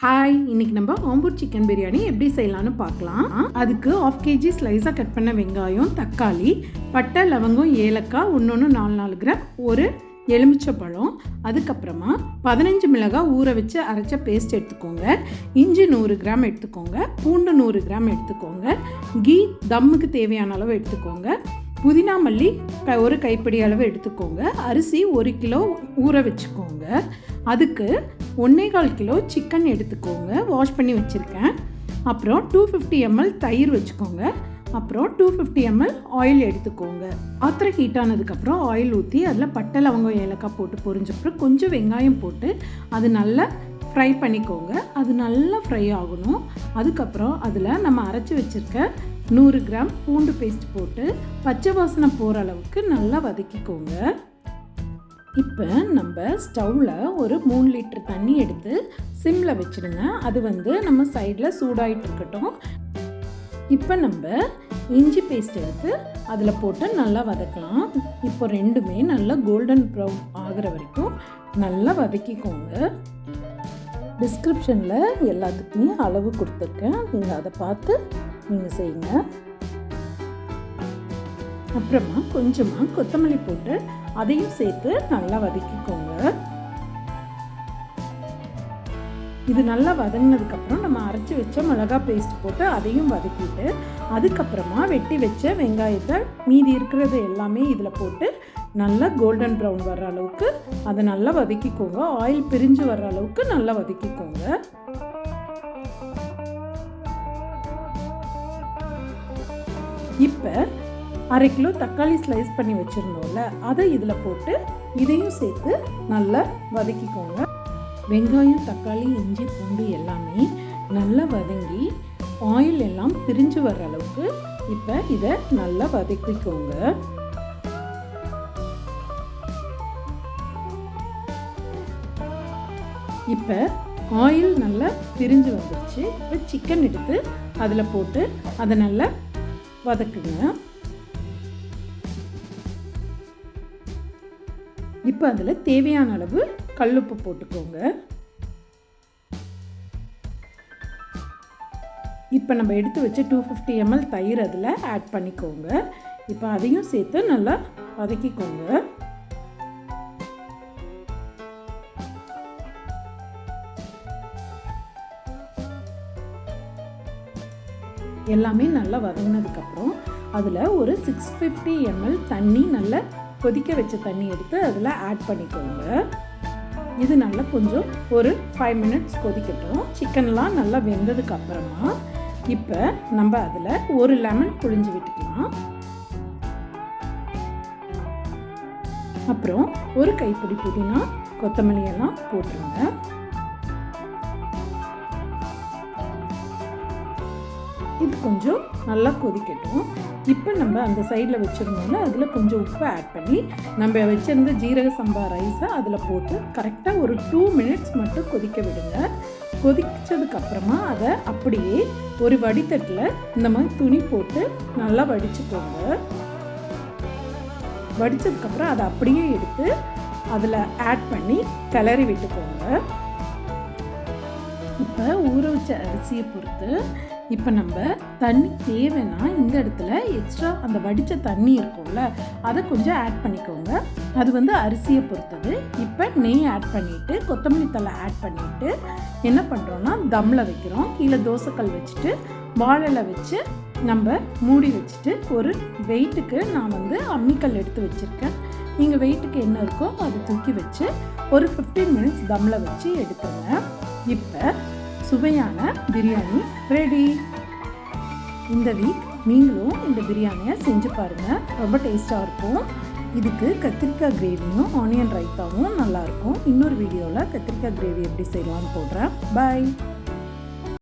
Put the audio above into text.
Hi, இன்னைக்கு நம்ம Ambur chicken biryani எப்படி செய்யலாம்னு பார்க்கலாம். அதுக்கு 1/2 kg ஸ்லைஸாக கட் பண்ண வெங்காயம், தக்காளி, பட்டை, லவங்கம், ஏலக்காய், ஒன்று 4 கிராம், ஒரு எலுமிச்சப்பழம், அதுக்கப்புறமா 15 மிளகாய் ஊற வச்சு அரைச்ச பேஸ்ட் எடுத்துக்கோங்க. இஞ்சி 100 கிராம் எடுத்துக்கோங்க. பூண்டு 100 கிராம் எடுத்துக்கோங்க. கீ தம்முக்கு தேவையான அளவு எடுத்துக்கோங்க. புதினா மல்லி ஒரு கைப்பிடி அளவு எடுத்துக்கோங்க. அரிசி 1 கிலோ ஊற வச்சுக்கோங்க. அதுக்கு 1.25 கிலோ சிக்கன் எடுத்துக்கோங்க, வாஷ் பண்ணி வச்சுருக்கேன். அப்புறம் 250 ml தயிர் வச்சுக்கோங்க. அப்புறம் 250 ml ஆயில் எடுத்துக்கோங்க. பாத்திரம் ஹீட் ஆனதுக்கப்புறம் ஆயில் ஊற்றி அதில் பட்டை, லவங்கம், ஏலக்காய் போட்டு பொரிஞ்சப்பறம் கொஞ்சம் வெங்காயம் போட்டு அது நல்லா ஃப்ரை பண்ணிக்கோங்க. அது நல்லா ஃப்ரை ஆகணும். அதுக்கப்புறம் அதில் நம்ம அரைச்சி வச்சுருக்க 100 கிராம் பூண்டு பேஸ்ட் போட்டு பச்சை வாசனை போகிற அளவுக்கு நல்லா வதக்கிக்கோங்க. இப்போ நம்ம ஸ்டவ்வில் ஒரு 3 லிட்டர் தண்ணி எடுத்து சிம்மில் வச்சுடுங்க. அது நம்ம சைடில் சூடாகிட்டு இருக்கட்டும். இப்போ நம்ம இஞ்சி பேஸ்ட் எடுத்து அதில் போட்டு நல்லா வதக்கலாம். இப்போ ரெண்டுமே நல்லா கோல்டன் ப்ரௌன் ஆகிற வரைக்கும் நல்லா வதக்கிக்கோங்க. டிஸ்கிரிப்ஷனில் எல்லாத்துக்குமே அளவு கொடுத்துருக்கேன், நீங்கள் அதை பார்த்து நீங்கள் செய்யுங்க. அப்புறமா கொஞ்சமாக கொத்தமல்லி போட்டு அதையும் சேர்த்து நல்லா வதக்கிக்கோங்க. இது நல்லா வதங்கினதுக்கப்புறம் நம்ம அரைச்சி வச்ச மிளகாய் பேஸ்ட் போட்டு அதையும் வதக்கிட்டு அதுக்கப்புறமா வெட்டி வச்ச வெங்காயத்தை மீதி இருக்கிறது எல்லாமே இதில் போட்டு நல்லா கோல்டன் ப்ரௌன் வர்ற அளவுக்கு அதை நல்லா வதக்கிக்கோங்க. ஆயில் பிரிஞ்சு வர்ற அளவுக்கு நல்லா வதக்கிக்கோங்க. இப்போ 1/2 கிலோ தக்காளி ஸ்லைஸ் பண்ணி வச்சுருந்தோம்ல, அதை இதில் போட்டு இதையும் சேர்த்து நல்லா வதக்கிக்கோங்க. வெங்காயம், தக்காளி, இஞ்சி, பூண்டு எல்லாமே நல்லா வதங்கி ஆயில் எல்லாம் பிரிஞ்சு வர்ற அளவுக்கு இப்போ இதை நல்லா வதக்கிக்கோங்க. இப்போ ஆயில் நல்லா பிரிஞ்சு வந்துடுச்சு. இப்போ சிக்கன் எடுத்து அதில் போட்டு அதை நல்லா வதக்குங்க. இப்போ அதில் தேவையான அளவு கல்லுப்பு போட்டுக்கோங்க. இப்போ நம்ம எடுத்து வச்சு 250 ml தயிர் அதில் ஆட் பண்ணிக்கோங்க. இப்போ அதையும் சேர்த்து நல்லா வதக்கிக்கோங்க. எல்லாமே நல்லா வதங்கினதுக்கப்புறம் அதில் ஒரு 650 ml தண்ணி நல்லா கொதிக்க வச்ச தண்ணி எடுத்து அதில் ஆட் பண்ணிக்கோங்க. இது நல்லா கொஞ்சம் ஒரு 5 மினிட்ஸ் கொதிக்கட்டும். சிக்கன்லாம் நல்லா வெந்ததுக்கு அப்புறமா இப்போ நம்ம அதில் ஒரு லெமன் புழிஞ்சு விட்டுக்கலாம். அப்புறம் ஒரு கைப்பிடி புதினா, கொத்தமல்லி எல்லாம் போட்டுருங்க. இது கொஞ்சம் நல்லா கொதிக்கட்டும். இப்போ நம்ம அந்த சைடில் வச்சுருந்தோம்னா அதில் கொஞ்சம் உப்பு ஆட் பண்ணி நம்ம வச்சுருந்த ஜீரக சம்பா ரைஸை அதில் போட்டு கரெக்டாக ஒரு 2 மினிட்ஸ் மட்டும் கொதிக்க விடுங்க. கொதிச்சதுக்கப்புறமா அதை அப்படியே ஒரு வடித்தட்டில் இந்த மாதிரி துணி போட்டு நல்லா வடிச்சுக்கோங்க. வடித்ததுக்கப்புறம் அதை அப்படியே எடுத்து அதில் ஆட் பண்ணி கிளறி விட்டுக்கோங்க. இப்போ ஊற வச்ச அரிசியை பொறுத்து இப்போ நம்ம தண்ணி தேவைன்னா இந்த இடத்துல எக்ஸ்ட்ரா அந்த வடித்த தண்ணி இருக்கும்ல அதை கொஞ்சம் ஆட் பண்ணிக்கோங்க. அது அரிசியை பொறுத்தது. இப்போ நெய் ஆட் பண்ணிவிட்டு கொத்தமல்லி தழை ஆட் பண்ணிவிட்டு என்ன பண்ணுறோன்னா தம்மில் வைக்கிறோம். கீழே தோசைக்கல் வச்சுட்டு வாழலை வச்சு நம்ம மூடி வச்சுட்டு ஒரு வெயிட்டுக்கு நான் அம்மிக்கல் எடுத்து வச்சுருக்கேன். நீங்கள் வெயிட்டுக்கு என்ன இருக்கோ அதை தூக்கி வச்சு ஒரு 15 மினிட்ஸ் தம்மில் வச்சு எடுத்துங்க. இப்போ சுவையான பிரியாணி ரெடி. இந்த வீக் நீங்களும் இந்த பிரியாணியை செஞ்சு பாருங்கள், ரொம்ப டேஸ்ட்டாக இருக்கும். இதுக்கு கத்திரிக்காய் கிரேவியும் ஆனியன் ரைத்தாவும் நல்லாயிருக்கும். இன்னொரு வீடியோவில் கத்திரிக்காய் கிரேவி எப்படி செய்யலாம்னு போடுறேன். பாய்.